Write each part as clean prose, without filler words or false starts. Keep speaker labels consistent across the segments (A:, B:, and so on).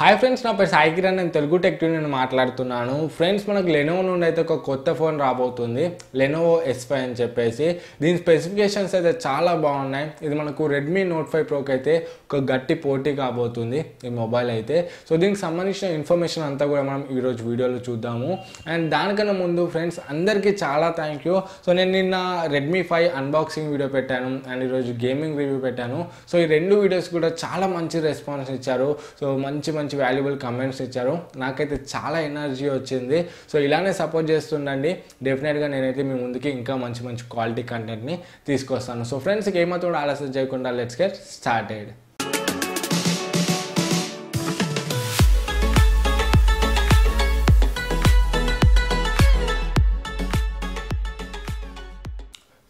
A: Hi friends, నా పేరు సాయి కిరణ్. నేను తెలుగు టెక్ ట్యూన్ నేను మాట్లాడుతున్నాను. ఫ్రెండ్స్, మనకు లెనోవో నుండి అయితే ఒక కొత్త ఫోన్ రాబోతుంది, లెనోవో S5 అని చెప్పేసి. దీని స్పెసిఫికేషన్స్ అయితే చాలా బాగున్నాయి. ఇది మనకు రెడ్మీ నోట్ 5 ప్రోకి అయితే ఒక గట్టి పోటీ కాబోతుంది ఈ మొబైల్ అయితే. సో దీనికి సంబంధించిన ఇన్ఫర్మేషన్ అంతా కూడా మనం ఈరోజు వీడియోలో చూద్దాము. అండ్ దానికన్నా ముందు ఫ్రెండ్స్ అందరికీ చాలా థ్యాంక్ యూ. సో నేను నిన్న రెడ్మీ 5 అన్బాక్సింగ్ వీడియో పెట్టాను అండ్ ఈరోజు గేమింగ్ రివ్యూ పెట్టాను. సో ఈ రెండు వీడియోస్ కూడా చాలా మంచి రెస్పాన్స్ ఇచ్చారు. సో మంచి వాల్యుబుల్ కమెంట్స్ ఇచ్చారు. నాకైతే చాలా ఎనర్జీ వచ్చింది. సో ఇలానే సపోర్ట్ చేస్తుండండి. డెఫినెట్గా నేనైతే మీ ముందుకి ఇంకా మంచి క్వాలిటీ కంటెంట్ని తీసుకొస్తాను. సో ఫ్రెండ్స్, ఏమాత్రం ఆలస్యం చేయకుండా లెట్స్ గెట్ స్టార్టెడ్.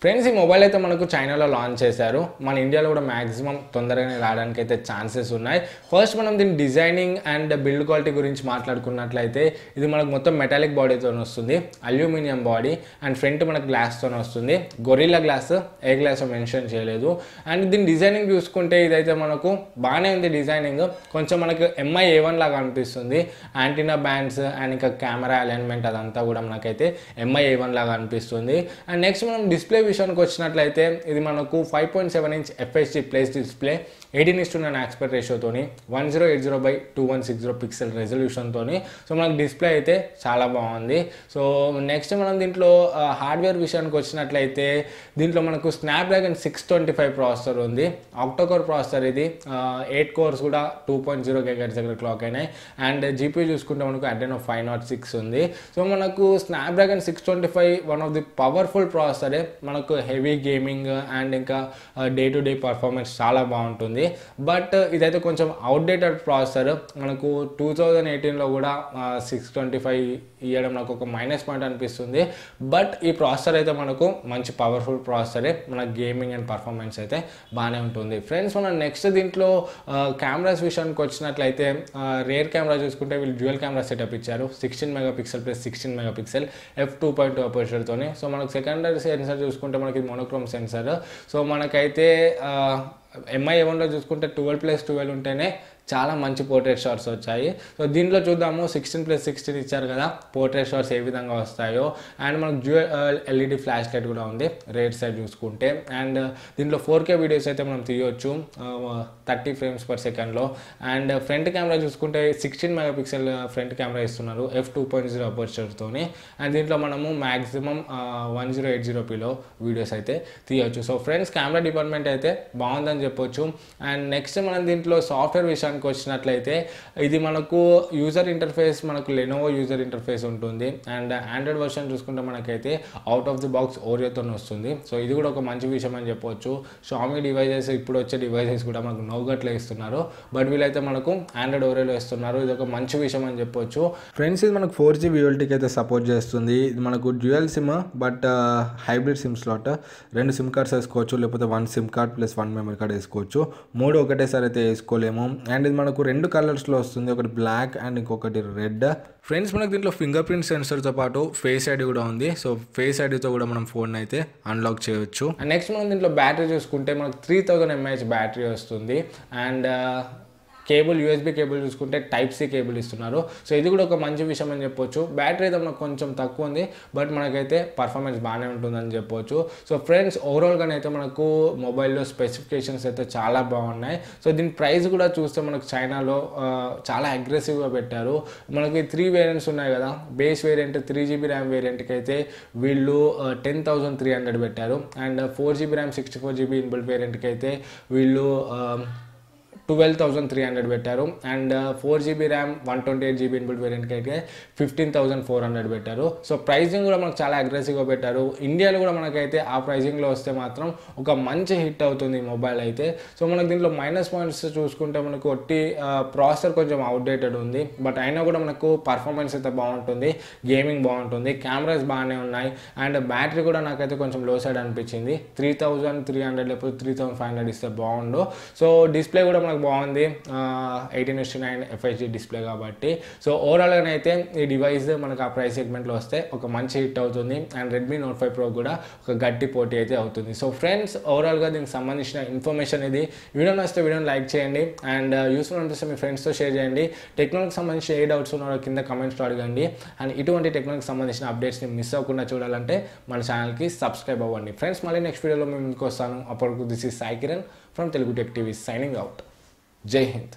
A: ఫ్రెండ్స్, ఈ మొబైల్ అయితే మనకు చైనాలో లాంచ్ చేశారు. మన ఇండియాలో కూడా మ్యాక్సిమం తొందరగానే రావడానికి అయితే ఛాన్సెస్ ఉన్నాయి. ఫస్ట్ మనం దీని డిజైనింగ్ అండ్ బిల్డ్ క్వాలిటీ గురించి మాట్లాడుకున్నట్లయితే ఇది మనకు మొత్తం మెటాలిక్ బాడీతో వస్తుంది, అల్యూమినియం బాడీ అండ్ ఫ్రంట్ మనకు గ్లాస్తో వస్తుంది. గొరిల్లా గ్లాస్, ఏ గ్లాస్ మెన్షన్ చేయలేదు. అండ్ దీని డిజైనింగ్ చూసుకుంటే ఇదైతే మనకు బాగానే ఉంది. డిజైనింగ్ కొంచెం మనకు MI A1 లాగా అనిపిస్తుంది. యాంటీనా బ్యాండ్స్ అండ్ ఇంకా కెమెరా అలైన్మెంట్ అదంతా కూడా మనకైతే MI A1 లాగా అనిపిస్తుంది. అండ్ నెక్స్ట్ మనం డిస్ప్లే విషయానికి వచ్చినట్లయితే ఇది మనకు 5.7 inch FHD plus display, 18:9 aspect రేషియోతోని, 1080x2160 పిక్సెల్ రెజల్యూషన్తోని. సో మనకు డిస్ప్లే అయితే చాలా బాగుంది. సో నెక్స్ట్ మనం దీంట్లో హార్డ్వేర్ విషయానికి వచ్చినట్లయితే దీంట్లో మనకు స్నాప్డ్రాగన్ 625 ప్రాసెసర్ ఉంది. ఆక్టోకోర్ ప్రాసెసర్ ఇది, 8 కోర్స్ కూడా 2.0 GHz దగ్గర క్లాక్ అయినాయి. అండ్ జీపీ చూసుకుంటే మనకు Adreno 506 ఉంది. సో మనకు Snapdragon 625 one of the powerful ప్రాసెసరే. మనకు హెవీ గేమింగ్ అండ్ ఇంకా డే టు డే పర్ఫార్మెన్స్ చాలా బాగుంటుంది. బట్ ఇదైతే కొంచెం అవుట్డేటెడ్ ప్రాసెసర్. మనకు 2018లో కూడా 625 ఇవ్వడం నాకు ఒక మైనస్ పాయింట్ అనిపిస్తుంది. బట్ ఈ ప్రాసెసర్ అయితే మనకు మంచి పవర్ఫుల్ ప్రాసెసరే. మన గేమింగ్ అండ్ పర్ఫార్మెన్స్ అయితే బాగానే ఉంటుంది. ఫ్రెండ్స్, మనం నెక్స్ట్ దీంట్లో కెమెరాస్ విషయానికి వచ్చినట్లయితే రేర్ కెమెరా చూసుకుంటే వీళ్ళు డ్యూయల్ కెమెరా సెటప్ ఇచ్చారు. 16 మెగాపిక్సెల్ ప్లస్ 16 మెగాపిక్సెల్ f2.2 అపర్చర్తోనే. సో మనకు సెకండరీ సెన్సర్ చూసుకుంటే మనకి మోనోక్రోమ్ సెన్సర్. సో మనకైతే MI A1లో చూసుకుంటే 12+12 ఉంటేనే చాలా మంచి పోర్ట్రేట్ షాట్స్ వచ్చాయి. సో దీంట్లో చూద్దాము 16+16 ఇచ్చారు కదా, పోర్ట్రేట్ షాట్స్ ఏ విధంగా వస్తాయో. అండ్ మనకు డ్యూయల్ LED ఫ్లాష్ లైట్ కూడా ఉంది రైట్ సైడ్ చూసుకుంటే. అండ్ దీంట్లో 4K వీడియోస్ అయితే మనం తీయొచ్చు 30 frames per second. And front camera చూసుకుంటే 16 మెగాపిక్సెల్ ఫ్రంట్ కెమెరా ఇస్తున్నారు f2.0 అపర్చర్తోని. అండ్ దీంట్లో మనము మ్యాక్సిమం 1080pలో వీడియోస్ అయితే తీయొచ్చు. సో ఫ్రెండ్స్, కెమెరా డిపార్ట్మెంట్ అయితే బాగుందని చెప్పొచ్చు. అండ్ నెక్స్ట్ మనం దీంట్లో సాఫ్ట్వేర్ విషయానికి వచ్చినట్లయితే ఇది మనకు యూజర్ ఇంటర్ఫేస్, మనకు లెనోవో యూజర్ ఇంటర్ఫేస్ ఉంటుంది. అండ్ ఆండ్రాయిడ్ వర్షన్ చూసుకుంటే మనకైతే అవుట్ ఆఫ్ ది బాక్స్ ఓరియోతో వస్తుంది. సో ఇది కూడా ఒక మంచి విషయం అని చెప్పొచ్చు. షామీ డివైజెస్, ఇప్పుడు వచ్చే డివైజెస్ కూడా మనకు నౌగట్లో ఇస్తున్నారు, బట్ వీళ్ళైతే మనకు ఆండ్రాయిడ్ ఓరియోలో ఇస్తున్నారు. ఇది ఒక మంచి విషయం అని చెప్పొచ్చు. ఫ్రెండ్స్, ఇది మనకు 4G VLTకి అయితే సపోర్ట్ చేస్తుంది. ఇది మనకు dual SIM but hybrid SIM slot. 2 SIM cards వేసుకోవచ్చు, లేకపోతే 1 SIM card plus 1 memory card వేసుకోవచ్చు. 3 ఒకటేసారి అయితే వేసుకోలేము. అండ్ ఇది మనకు 2 కలర్స్లో వస్తుంది, ఒకటి బ్లాక్ అండ్ ఇంకొకటి రెడ్. ఫ్రెండ్స్, మనకు దీంట్లో ఫింగర్ ప్రింట్ సెన్సర్తో పాటు ఫేస్ ఐడి కూడా ఉంది. సో ఫేస్ ఐడితో కూడా మనం ఫోన్ అయితే అన్లాక్ చేయొచ్చు. అండ్ నెక్స్ట్ మనం దీంట్లో బ్యాటరీ చూసుకుంటే మనకు 3000 mAh బ్యాటరీ వస్తుంది. అండ్ కేబుల్, USB కేబుల్ చూసుకుంటే Type-C కేబుల్ ఇస్తున్నారు. సో ఇది కూడా ఒక మంచి విషయం అని చెప్పొచ్చు. బ్యాటరీ అయితే మనకు కొంచెం తక్కువ ఉంది, బట్ మనకైతే పర్ఫార్మెన్స్ బాగానే ఉంటుందని చెప్పొచ్చు. సో ఫ్రెండ్స్, ఓవరాల్గానే అయితే మనకు మొబైల్లో స్పెసిఫికేషన్స్ అయితే చాలా బాగున్నాయి. సో దీని ప్రైస్ కూడా చూస్తే మనకు చైనాలో చాలా అగ్రెసివ్గా పెట్టారు. మనకి 3 వేరియంట్స్ ఉన్నాయి కదా. బేస్ వేరియంట్ 3GB ర్యామ్ వేరియంట్కి అయితే వీళ్ళు 10,300 పెట్టారు. And 4GB RAM 64GB inbuilt వేరియంట్కి అయితే వీళ్ళు 12,300 పెట్టారు. And 4GB RAM 128GB inbuilt వేరియంట్కి అయితే 15,400 పెట్టారు. సో ప్రైజింగ్ కూడా మనకు చాలా అగ్రెసివ్గా పెట్టారు. ఇండియాలో కూడా మనకైతే ఆ ప్రైజింగ్లో వస్తే మాత్రం ఒక మంచి హిట్ అవుతుంది ఈ మొబైల్ అయితే. సో మనకు దీంట్లో మైనస్ పాయింట్స్ చూసుకుంటే మనకు ప్రాసెసర్ కొంచెం అవుట్డేటెడ్ ఉంది, బట్ అయినా కూడా మనకు పర్ఫార్మెన్స్ అయితే బాగుంటుంది, గేమింగ్ బాగుంటుంది, కెమెరాస్ బాగానే ఉన్నాయి. అండ్ బ్యాటరీ కూడా నాకైతే కొంచెం లో సైడ్ అనిపించింది. 3,300 లేకపోతే 3,500 ఇస్తే బాగుండు. సో డిస్ప్లే కూడా మనకు బాగుంది, 18:9 FHD డిస్ప్లే కాబట్టి. సో ఓవరాల్గా అయితే ఈ డివైస్ మనకు ఆ ప్రైస్ సెగ్మెంట్లో వస్తే ఒక మంచి హిట్ అవుతుంది. అండ్ రెడ్మీ నోట్ 5 ప్రో కూడా ఒక గట్టి పోటీ అయితే అవుతుంది. సో ఫ్రెండ్స్, ఓవరాల్గా దీనికి సంబంధించిన ఇన్ఫర్మేషన్ ఇది. వీడియో నచ్చితే వీడియోని లైక్ చేయండి అండ్ యూస్ఫుల్ అనిపిస్తే మీ ఫ్రెండ్స్తో షేర్ చేయండి. టెక్నాలజీకి సంబంధించిన ఏ డౌట్స్ ఉన్నారో కింద కమెంట్స్లో అడగండి. అండ్ ఇటువంటి టెక్నాలజీకి సంబంధించిన అప్డేట్స్ని మిస్ అవ్వకుండా చూడాలంటే మన ఛానల్కి సబ్స్క్రైబ్ అవ్వండి. ఫ్రెండ్స్, మళ్ళీ నెక్స్ట్ వీడియోలో మేము ముందుకు వస్తాను. అప్పటికు this is Sai Kiran from Telugu tech TV signing out. Jai Hind.